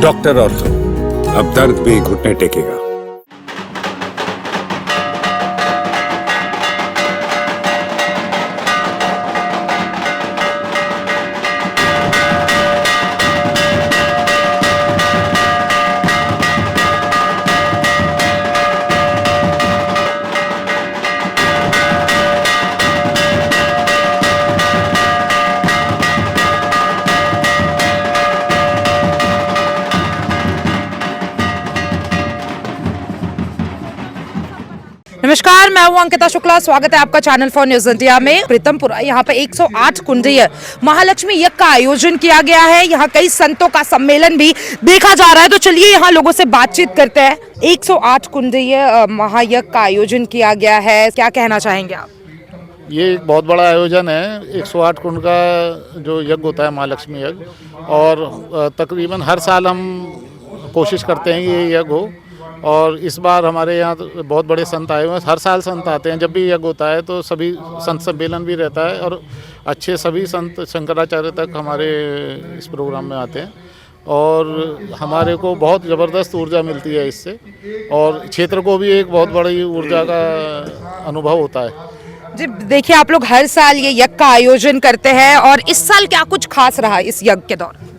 Doctor ortho, अब दर्द भी घुटने टेकेगा। नमस्कार, मैं हूं अंकिता शुक्ला। स्वागत है आपका चैनल फॉर न्यूज इंडिया में। प्रीतमपुरा यहाँ पे 108 कुंडीय महालक्ष्मी यज्ञ का आयोजन किया गया है। यहाँ कई संतों का सम्मेलन भी देखा जा रहा है, तो चलिए यहाँ लोगों से बातचीत करते हैं। 108 कुंडीय महायज्ञ का आयोजन किया गया है, क्या कहना चाहेंगे आप? ये एक बहुत बड़ा आयोजन है। 108 कुंड का जो यज्ञ होता है महालक्ष्मी यज्ञ, और तकरीबन हर साल हम कोशिश करते हैं कि ये यज्ञ हो। और इस बार हमारे यहाँ तो बहुत बड़े संत आए हुए हैं। हर साल संत आते हैं, जब भी यज्ञ होता है तो सभी संत सम्मेलन भी रहता है, और अच्छे सभी संत शंकराचार्य तक हमारे इस प्रोग्राम में आते हैं, और हमारे को बहुत ज़बरदस्त ऊर्जा मिलती है इससे, और क्षेत्र को भी एक बहुत बड़ी ऊर्जा का अनुभव होता है। जी देखिए, आप लोग हर साल ये यज्ञ का आयोजन करते हैं, और इस साल क्या कुछ खास रहा इस यज्ञ के दौरान?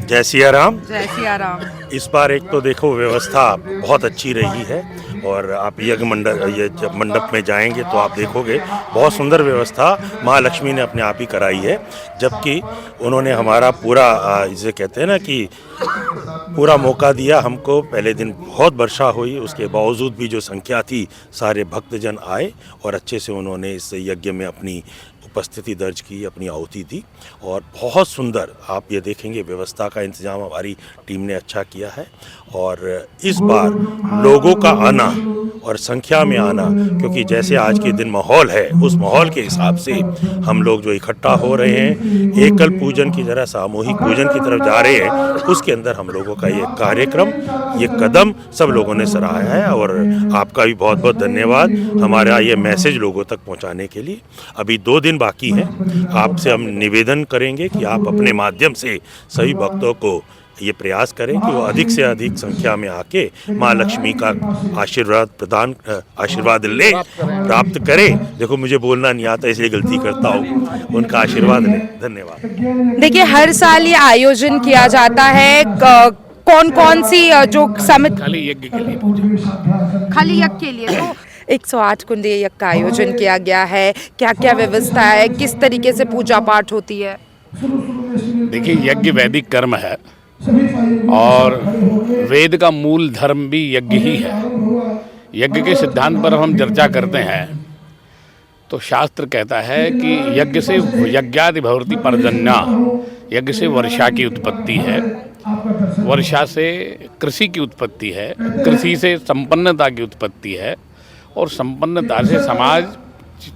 जय सिया राम। जय सिया राम। इस बार एक तो देखो व्यवस्था बहुत अच्छी रही है, और आप यज्ञ मंडप में जाएंगे तो आप देखोगे बहुत सुंदर व्यवस्था महालक्ष्मी ने अपने आप ही कराई है। जबकि उन्होंने हमारा पूरा इसे कहते हैं ना कि पूरा मौका दिया हमको। पहले दिन बहुत वर्षा हुई, उसके बावजूद भी जो संख्या थी सारे भक्तजन आए और अच्छे से उन्होंने इस यज्ञ में अपनी उपस्थिति दर्ज की, अपनी आहुति दी, और बहुत सुंदर आप ये देखेंगे व्यवस्था का इंतजाम हमारी टीम ने अच्छा किया है। और इस बार लोगों का आना और संख्या में आना, क्योंकि जैसे आज के दिन माहौल है उस माहौल के हिसाब से हम लोग जो इकट्ठा हो रहे हैं, एकल पूजन की तरह सामूहिक पूजन की तरफ जा रहे हैं, उसके अंदर हम लोगों का ये कार्यक्रम, ये कदम सब लोगों ने सराहा है। और आपका भी बहुत बहुत धन्यवाद हमारा ये मैसेज लोगों तक पहुंचाने के लिए। अभी 2 दिन बाकी हैं। आपसे हम निवेदन करेंगे कि आप अपने माध्यम से सभी भक्तों को ये प्रयास करें कि वो अधिक से अधिक संख्या में आके माँ लक्ष्मी का आशीर्वाद ले प्राप्त करें। देखो, मुझे बोलना नहीं आता इसलिए गलती करता हूँ, उनका आशीर्वाद लें। धन्यवाद। देखिए, हर साल ये आयोजन किया जाता है। कौन कौन सी जो समिति खाली यज्ञ के लिए, खाली यज्ञ के लिए तो 108 कुंडीय यज्ञ का आयोजन किया गया है। क्या क्या व्यवस्था है, किस तरीके से पूजा पाठ होती है? देखिए, यज्ञ वैदिक कर्म है, और वेद का मूल धर्म भी यज्ञ ही है। यज्ञ के सिद्धांत पर हम चर्चा करते हैं तो शास्त्र कहता है कि यज्ञ से यज्ञादि भवति पर्जन्या, यज्ञ से वर्षा की उत्पत्ति है, वर्षा से कृषि की उत्पत्ति है, कृषि से संपन्नता की उत्पत्ति है, और संपन्नता से समाज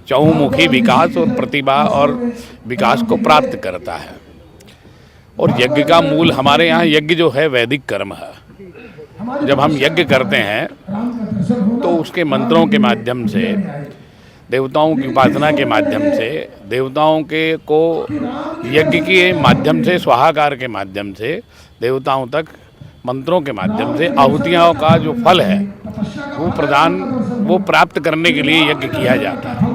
चहुमुखी विकास और प्रतिभा और विकास को प्राप्त करता है। और यज्ञ का मूल हमारे यहाँ यज्ञ जो है वैदिक कर्म है। जब हम यज्ञ करते हैं तो उसके मंत्रों के माध्यम से, देवताओं की उपासना के माध्यम से, देवताओं के को यज्ञ के माध्यम से, स्वाहाकार के माध्यम से देवताओं तक मंत्रों के माध्यम से आहुतियों का जो फल है वो प्राप्त करने के लिए यज्ञ किया जाता है।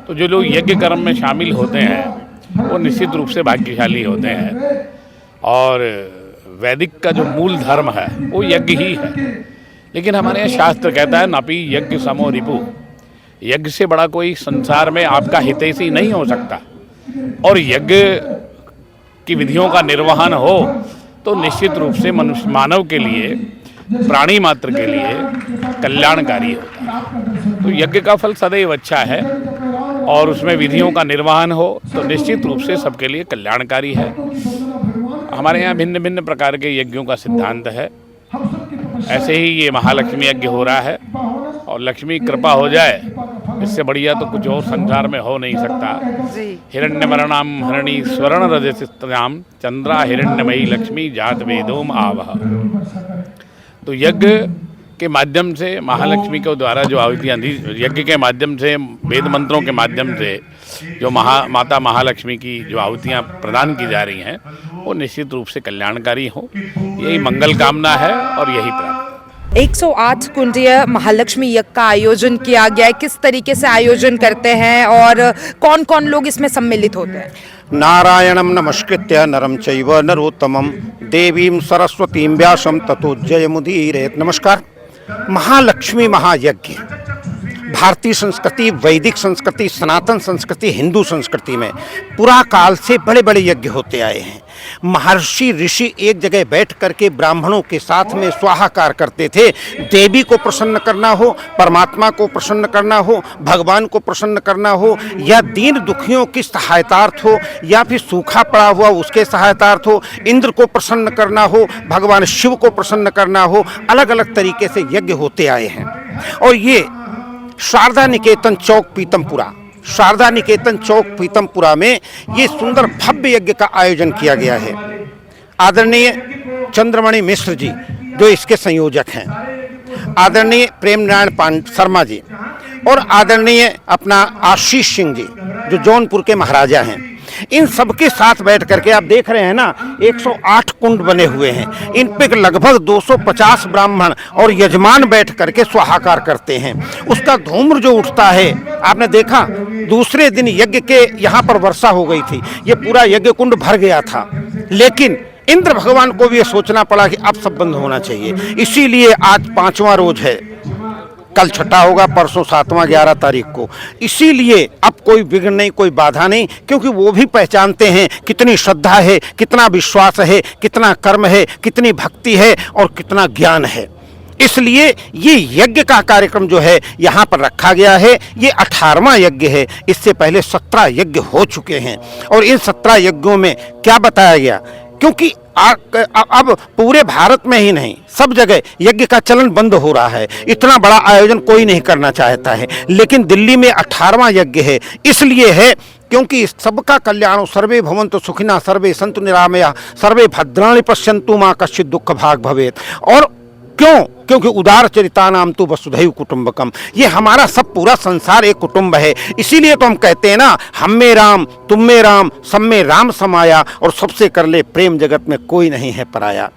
तो जो लोग यज्ञ कर्म में शामिल होते हैं वो निश्चित रूप से भाग्यशाली होते हैं, और वैदिक का जो मूल धर्म है वो यज्ञ ही है। लेकिन हमारे यहाँ शास्त्र कहता है नापि यज्ञ समो रिपु, यज्ञ से बड़ा कोई संसार में आपका हितैषी नहीं हो सकता। और यज्ञ की विधियों का निर्वहन हो तो निश्चित रूप से मनुष्य मानव के लिए, प्राणी मात्र के लिए कल्याणकारी होता है। तो यज्ञ का फल सदैव अच्छा है, और उसमें विधियों का निर्वहन हो तो निश्चित रूप से सबके लिए कल्याणकारी है। हमारे यहाँ भिन्न भिन्न प्रकार के यज्ञों का सिद्धांत है। ऐसे ही ये महालक्ष्मी यज्ञ हो रहा है, और लक्ष्मी कृपा हो जाए इससे बढ़िया तो कुछ और संसार में हो नहीं सकता। हिरण्यवर्णाम हरणी स्वर्ण रजस्याम चंद्रा हिरण्यमयी लक्ष्मी जात वेदोम आवह। तो यज्ञ के माध्यम से महालक्ष्मी के द्वारा जो आहुतियाँ दी, यज्ञ के माध्यम से, वेद मंत्रों के माध्यम से जो माता महालक्ष्मी की जो आहुतियाँ प्रदान की जा रही हैं वो निश्चित रूप से कल्याणकारी हो, यही मंगल कामना है और यही प्रार्थना। 108 कुंडीय महालक्ष्मी यज्ञ का आयोजन किया गया है। किस तरीके से आयोजन करते हैं और कौन कौन लोग इसमें सम्मिलित होते हैं? नारायणं नमस्कृत्य नरं चैव नरोत्तमं देवीं सरस्वतीं व्यासं ततो जयमुदीरयेत्। नमस्कार। महालक्ष्मी महायज्ञ भारतीय संस्कृति, वैदिक संस्कृति, सनातन संस्कृति, हिंदू संस्कृति में पुरा काल से बड़े बड़े यज्ञ होते आए हैं। महर्षि ऋषि एक जगह बैठ करके ब्राह्मणों के साथ में स्वाहाकार करते थे। देवी को प्रसन्न करना हो, परमात्मा को प्रसन्न करना हो, भगवान को प्रसन्न करना हो, या दीन दुखियों की सहायतार्थ हो, या फिर सूखा पड़ा हुआ उसके सहायतार्थ हो, इंद्र को प्रसन्न करना हो, भगवान शिव को प्रसन्न करना हो, अलग अलग तरीके से यज्ञ होते आए हैं। और ये शारदा निकेतन चौक पीतमपुरा, शारदा निकेतन चौक पीतमपुरा में ये सुंदर भव्य यज्ञ का आयोजन किया गया है। आदरणीय चंद्रमणि मिश्र जी जो इसके संयोजक हैं, आदरणीय प्रेम नारायण शर्मा जी और आदरणीय अपना आशीष सिंह जी जो जौनपुर के महाराजा हैं, इन सबके साथ बैठ करके आप देख रहे हैं ना, 108 कुंड बने हुए हैं। इन पे लगभग 250 ब्राह्मण और यजमान बैठ करके स्वाहाकार करते हैं। उसका धूम्र जो उठता है, आपने देखा दूसरे दिन यज्ञ के यहाँ पर वर्षा हो गई थी, ये पूरा यज्ञ कुंड भर गया था, लेकिन इंद्र भगवान को भी ये सोचना पड़ा कि अब सब बंद होना चाहिए। इसीलिए आज 5वां रोज है, कल छठा होगा, परसों 7वां 11 तारीख को। इसीलिए अब कोई विघ्न नहीं, कोई बाधा नहीं, क्योंकि वो भी पहचानते हैं कितनी श्रद्धा है, कितना विश्वास है, कितना कर्म है, कितनी भक्ति है और कितना ज्ञान है। इसलिए ये यज्ञ का कार्यक्रम जो है यहाँ पर रखा गया है। ये 18वां यज्ञ है। इससे पहले 17 यज्ञ हो चुके हैं और इन 17 यज्ञों में क्या बताया गया, क्योंकि अब पूरे भारत में ही नहीं सब जगह यज्ञ का चलन बंद हो रहा है। इतना बड़ा आयोजन कोई नहीं करना चाहता है, लेकिन दिल्ली में 18वां यज्ञ है। इसलिए है क्योंकि सबका कल्याण, सर्वे भवन्तु सुखिनः, सर्वे सन्तु निरामयाः, सर्वे भद्राणि पश्यन्तु मा कश्चित् दुःख भाग् भवेत्। और क्यों? क्योंकि उदार चरितानाम तो वसुधैव कुटुंबकम, ये हमारा सब पूरा संसार एक कुटुंब है। इसीलिए तो हम कहते हैं ना, हम में राम, तुम में राम, सब में राम समाया, और सबसे कर ले प्रेम, जगत में कोई नहीं है पराया।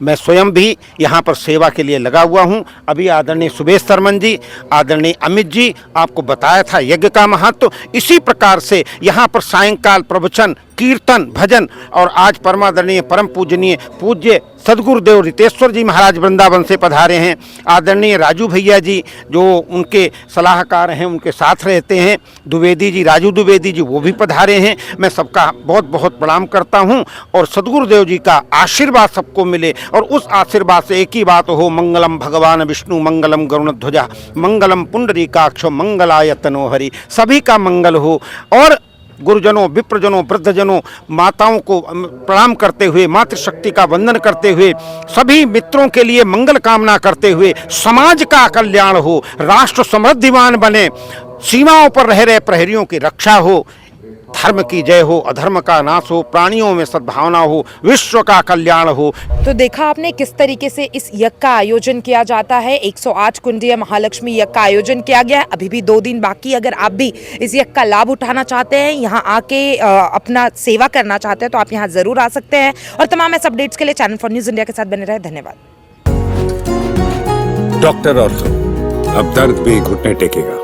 मैं स्वयं भी यहाँ पर सेवा के लिए लगा हुआ हूँ। अभी आदरणीय सुबेश सरमन जी, आदरणीय अमित जी आपको बताया था यज्ञ का महत्व। इसी प्रकार से यहाँ पर सायंकाल प्रवचन, कीर्तन, भजन, और आज परमादरणीय परम पूजनीय पूज्य सदगुरुदेव रितेश्वर जी महाराज वृंदावन से पधारे हैं। आदरणीय राजू भैया जी जो उनके सलाहकार हैं, उनके साथ रहते हैं, द्विवेदी जी, राजू द्विवेदी जी, वो भी पधारे हैं। मैं सबका बहुत बहुत प्रणाम करता हूं और सदगुरुदेव जी का आशीर्वाद सबको मिले, और उस आशीर्वाद से एक ही बात हो, मंगलम भगवान विष्णु, मंगलम गरुणध्वजा, मंगलम पुंडरीकाक्ष, मंगलाय तनो हरि। सभी का मंगल हो। और गुरुजनों, विप्रजनों, वृद्धजनों, माताओं को प्रणाम करते हुए, मातृशक्ति का वंदन करते हुए, सभी मित्रों के लिए मंगल कामना करते हुए, समाज का कल्याण हो, राष्ट्र समृद्धिमान बने, सीमाओं पर रह रहे प्रहरियों की रक्षा हो, धर्म की जय हो, अधर्म का नाश हो, प्राणियों में सद्भावना हो, विश्व का कल्याण हो। तो देखा आपने किस तरीके से इस यज्ञ का आयोजन किया जाता है। 108 कुंडीय महालक्ष्मी यज्ञ का आयोजन किया गया है। अभी भी 2 दिन बाकी। अगर आप भी इस यज्ञ का लाभ उठाना चाहते हैं, यहाँ आके अपना सेवा करना चाहते हैं, तो आप यहाँ जरूर आ सकते हैं। और तमाम ऐसे अपडेट्स के लिए चैनल फॉर न्यूज़ इंडिया के साथ बने रहे। धन्यवाद। डॉक्टर ऑर्थो, अब दर्द भी घुटने टेकेगा।